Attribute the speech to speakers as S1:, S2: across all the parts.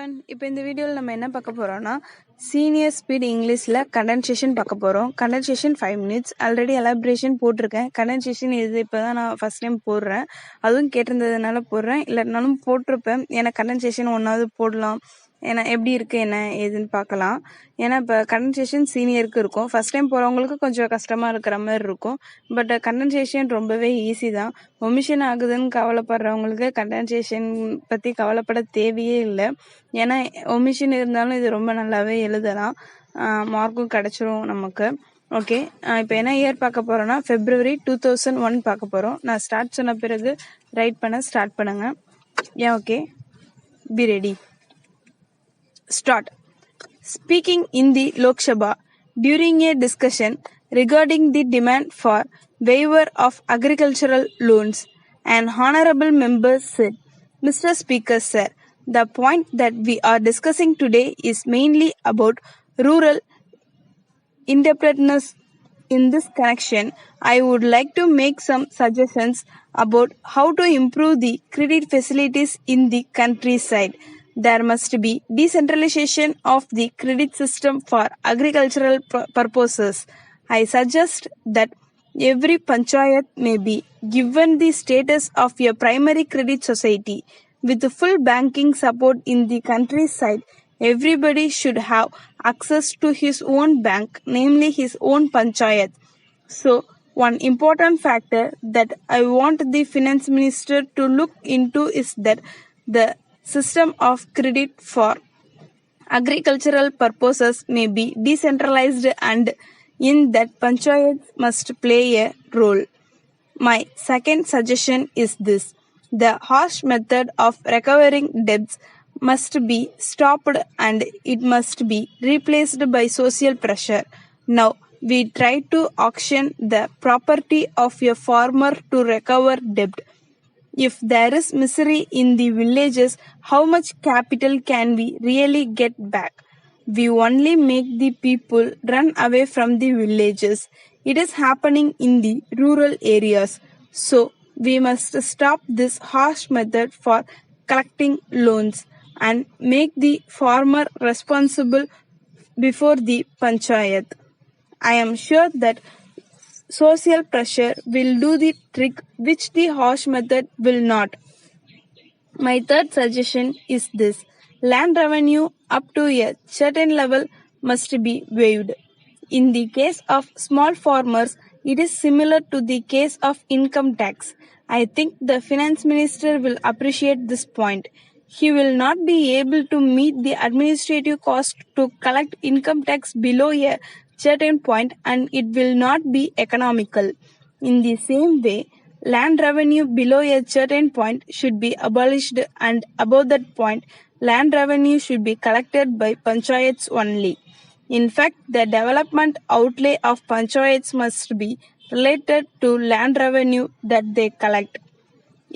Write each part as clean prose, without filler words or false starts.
S1: everyone. இப்போ இந்த வீடியோவில் நம்ம என்ன பார்க்க போறோம்னா சீனியர் ஸ்பீட் இங்கிலீஷில் கண்டென்சேஷன் பார்க்க போகிறோம். கண்டென்சேஷன் 5 minutes ஆல்ரெடி எலாபரேஷன் போட்டிருக்கேன். கண்டென்சேஷன் இது இப்போ தான் நான் ஃபர்ஸ்ட் டைம் போடுறேன். அதுவும் கேட்டிருந்ததுனால போடுறேன், இல்லைனாலும் போட்டிருப்பேன். ஏன்னா கண்டென்சேஷன் ஒன்றாவது போடலாம், ஏன்னா எப்படி இருக்குது என்ன ஏதுன்னு பார்க்கலாம். ஏன்னா இப்போ கண்டென்சேஷன் சீனியருக்கு இருக்கும், ஃபர்ஸ்ட் டைம் போகிறவங்களுக்கு கொஞ்சம் கஷ்டமாக இருக்கிற மாதிரி இருக்கும். பட் கண்டென்சேஷன் ரொம்பவே ஈஸி தான். ஒமிஷன் ஆகுதுன்னு கவலைப்படுறவங்களுக்கு கண்டென்சேஷன் பற்றி கவலைப்பட தேவையே இல்லை. ஏன்னா ஒமிஷன் இருந்தாலும் இது ரொம்ப நல்லாவே எழுதலாம், மார்க்கும் கிடச்சிரும் நமக்கு. ஓகே, இப்போ என்ன இயர் பார்க்க போகிறோன்னா February 2001 பார்க்க போகிறோம். நான் ஸ்டார்ட் சொன்ன பிறகு ரைட் பண்ண ஸ்டார்ட் பண்ணுங்க. Okay, be ready. Start. Speaking in the Lok Sabha during a discussion regarding the demand for waiver of agricultural loans, an honorable member said, "Mr. Speaker, sir, the point that we are discussing today is mainly about rural indebtedness. In this connection, I would like to make some suggestions about how to improve the credit facilities in the countryside. There must be decentralization of the credit system for agricultural purposes. I suggest that every panchayat may be given the status of a primary credit society. With full banking support in the countryside, everybody should have access to his own bank, namely his own panchayat. So, one important factor that I want the finance minister to look into is that the system of credit for agricultural purposes may be decentralized, and in that panchayats must play a role. My second suggestion is this: the harsh method of recovering debts must be stopped and it must be replaced by social pressure. Now, we try to auction the property of a farmer to recover debt. If there is misery in the villages, how much capital can we really get back? We only make the people run away from the villages. It is happening in the rural areas. So, we must stop this harsh method for collecting loans and make the farmer responsible before the panchayat. I am sure that social pressure will do the trick which the harsh method will not. My third suggestion is this: land revenue up to a certain level must be waived. In the case of small farmers, it is similar to the case of income tax. I think the finance minister will appreciate this point. He will not be able to meet the administrative cost to collect income tax below a certain point, and it will not be economical. In the same way, land revenue below a certain point should be abolished, and above that point, land revenue should be collected by panchayats only. In fact, the development outlay of panchayats must be related to land revenue that they collect.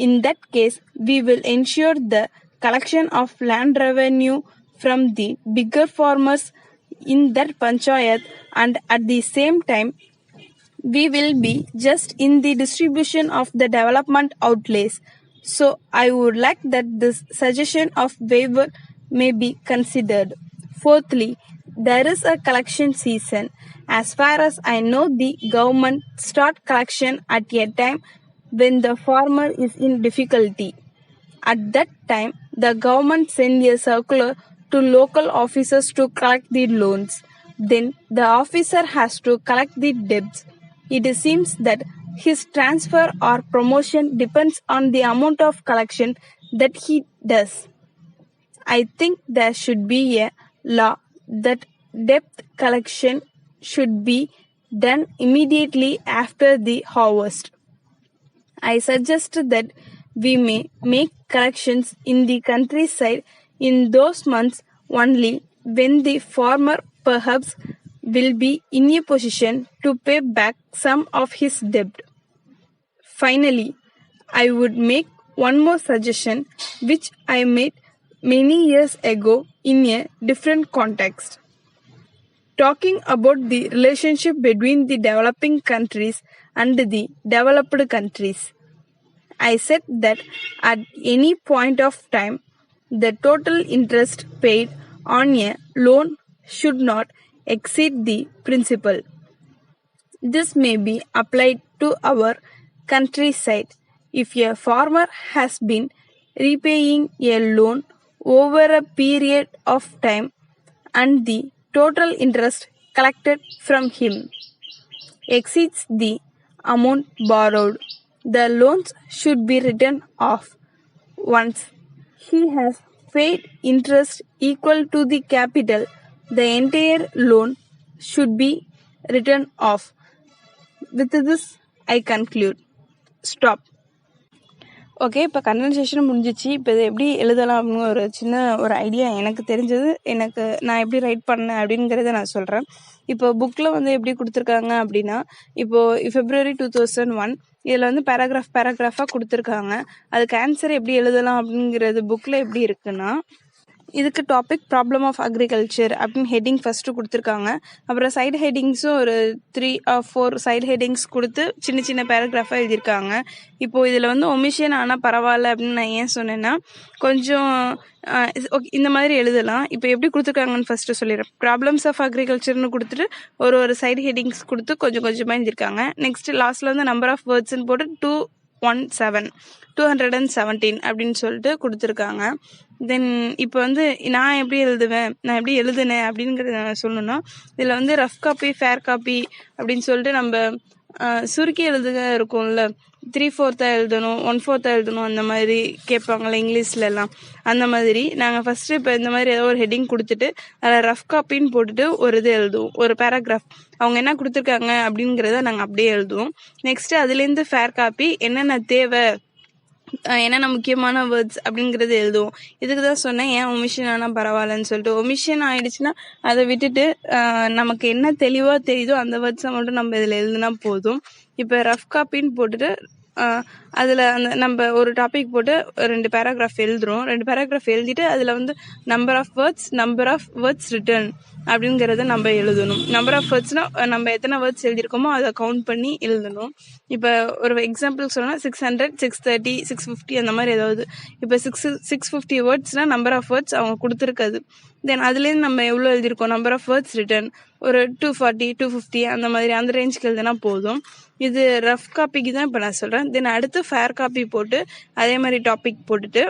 S1: In that case, we will ensure the collection of land revenue from the bigger farmers in that panchayat, and at the same time we will be just in the distribution of the development outlays. So I would like that this suggestion of waiver may be considered. Fourthly, there is a collection season. As far as I know, the government start collection at a time when the farmer is in difficulty. At that time, the government sends a circular to local officers to collect the loans. Then the officer has to collect the debts. It seems that his transfer or promotion depends on the amount of collection that he does. I think there should be a law that debt collection should be done immediately after the harvest. I suggest that we may make collections in the countryside in those months only when the farmer perhaps will be in a position to pay back some of his debt. Finally, I would make one more suggestion which I made many years ago in a different context. Talking about the relationship between the developing countries and the developed countries. I said that at any point of time, the total interest paid on a loan should not exceed the principal. This may be applied to our countryside. If a farmer has been repaying a loan over a period of time and the total interest collected from him exceeds the amount borrowed, the loans should be written off. Once he has paid interest equal to the capital, the entire loan should be written off. With this, I conclude. Stop. Okay, இப்போ condensation முடிஞ்சிச்சு. இப்போ இதை எப்படி எழுதலாம்னு ஒரு சின்ன ஒரு idea எனக்கு தெரிஞ்சது, நான் எப்படி ரைட் பண்ணேன் அப்படிங்கிறத நான் சொல்கிறேன். இப்போ புக்கில் வந்து எப்படி கொடுத்துருக்காங்க அப்படின்னா, இப்போது February 2001 இதில் வந்து பேராகிராஃபாக கொடுத்துருக்காங்க. அதுக்கு ஆன்சர் எப்படி எழுதலாம் அப்படிங்கிறது புக்கில் எப்படி இருக்குன்னா, இதுக்கு டாபிக் ப்ராப்ளம் ஆஃப் அக்ரிகல்ச்சர் அப்படின்னு ஹெட்டிங் ஃபர்ஸ்ட் கொடுத்துருக்காங்க. அப்புறம் சைடு ஹெட்டிங்ஸும் ஒரு 3 or 4 சைடு ஹெட்டிங்ஸ் கொடுத்து சின்ன சின்ன பேராகிராஃபாக எழுதியிருக்காங்க. இப்போ இதில் வந்து ஒமிஷன் ஆனால் பரவாயில்ல அப்படின்னு நான் ஏன் சொன்னேன்னா, கொஞ்சம் ஓகே இந்த மாதிரி எழுதலாம். இப்போ எப்படி கொடுத்துருக்காங்கன்னு ஃபர்ஸ்ட் சொல்லிடுறேன். ப்ராப்ளம்ஸ் ஆஃப் அக்ரிகல்ச்சர்னு கொடுத்துட்டு ஒரு சைடு ஹெட்டிங்ஸ் கொடுத்து கொஞ்சம் கொஞ்சமாக எழுதியிருக்காங்க. நெக்ஸ்ட் லாஸ்ட்ல வந்து நம்பர் ஆஃப் வேர்ட்ஸ்ன்னு போட்டு 217 அப்படின்னு சொல்லிட்டு கொடுத்துருக்காங்க. தென் இப்போ வந்து நான் எப்படி எழுதுனேன் அப்படிங்கிறத நான் சொல்லணும்னா, இதில் வந்து ரஃப் காப்பி ஃபேர் காப்பி அப்படின்னு சொல்லிட்டு நம்ம சுருக்கி எழுதுக இருக்கும்ல, 3/4 எழுதணும் 1/4 எழுதணும் அந்த மாதிரி கேட்பாங்கள்ல இங்கிலீஷ்ல எல்லாம். அந்த மாதிரி நாங்கள் ஃபர்ஸ்ட் இப்போ இந்த மாதிரி ஏதோ ஒரு ஹெட்டிங் கொடுத்துட்டு அதில் ரஃப் காப்பின்னு போட்டுட்டு ஒரு இது எழுதுவோம், ஒரு பேராகிராஃப் அவங்க என்ன கொடுத்துருக்காங்க அப்படிங்கிறத நாங்கள் அப்படியே எழுதுவோம். நெக்ஸ்ட் அதுலேருந்து ஃபேர் காப்பி என்னென்ன தேவை, என்னென்ன முக்கியமான வேர்ட்ஸ் அப்படிங்கிறது எழுதுவோம். இதுக்கு தான் சொன்னேன் ஏன் ஒமிஷன் ஆனால் பரவாயில்லன்னு சொல்லிட்டு. ஒமிஷன் ஆயிடுச்சுன்னா அதை விட்டுட்டு நமக்கு என்ன தெளிவாக தெரியுதோ அந்த வேர்ட்ஸை மட்டும் நம்ம இதில் எழுதுனா போதும். இப்போ ரஃப் காப்பின்னு போட்டுட்டு அதில் நம்ம ஒரு டாபிக் போட்டு 2 பேராகிராஃப் எழுதுறோம். 2 பேராகிராஃப் எழுதிட்டு அதில் வந்து நம்பர் ஆஃப் வேர்ட்ஸ் ரிட்டர்ன் அப்படிங்கிறத நம்ம எழுதணும். நம்பர் ஆஃப் வேர்ட்ஸ்னா நம்ம எத்தனை வேர்ட்ஸ் எழுதியிருக்கோமோ அதை கவுண்ட் பண்ணி எழுதணும். இப்போ ஒரு எக்ஸாம்பிள் சொல்லணும்னா 600, 630, 650 அந்த மாதிரி ஏதாவது. இப்போ 650 வேர்ட்ஸ்னா நம்பர் ஆஃப் வேர்ட்ஸ் அவங்க கொடுத்துருக்காது. தென் அதுலேருந்து நம்ம எவ்வளோ எழுதியிருக்கோம், நம்பர் ஆஃப் வேர்ட்ஸ் ரிட்டர்ன் ஒரு 240, 250 அந்த மாதிரி அந்த ரேஞ்சுக்கு எழுதுனா போதும். இது ரஃப் காப்பிக்கு தான் இப்போ நான் சொல்கிறேன். தென் அடுத்து ஃபேர் காப்பி போட்டு அதே மாதிரி டாபிக் போட்டுட்டு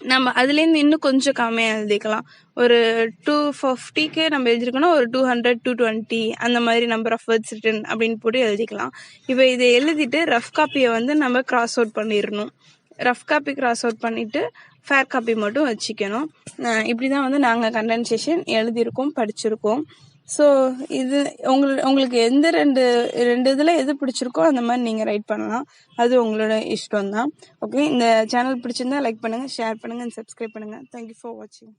S1: நம்ம அதுலேருந்து இன்னும் கொஞ்சம் கம்மியாக எழுதிக்கலாம். ஒரு 250க்கு நம்ம எழுதிருக்கோம்னா ஒரு 200, 220 அந்த மாதிரி நம்பர் ஆஃப் வேர்ட்ஸ் ரிட்டன் அப்படின்னு போட்டு எழுதிக்கலாம். இப்போ இதை எழுதிட்டு ரஃப் காப்பியை வந்து நம்ம கிராஸ் அவுட் பண்ணிடணும். ரஃப் காப்பி கிராஸ் அவுட் பண்ணிட்டு ஃபேர் காப்பி மட்டும் வச்சுக்கணும். இப்படி தான் வந்து நாங்கள் கண்டென்சேஷன் எழுதியிருக்கோம், படிச்சிருக்கோம். ஸோ இது உங்களுக்கு எந்த ரெண்டு இதில் எது பிடிச்சிருக்கோ அந்த மாதிரி நீங்கள் ரைட் பண்ணலாம். அது உங்களோட இஷ்டம் தான். ஓகே, இந்த சேனல் பிடிச்சிருந்தா லைக் பண்ணுங்கள், ஷேர் பண்ணுங்கள், சப்ஸ்கிரைப் பண்ணுங்கள். தேங்க்யூ ஃபார் வாட்சிங்.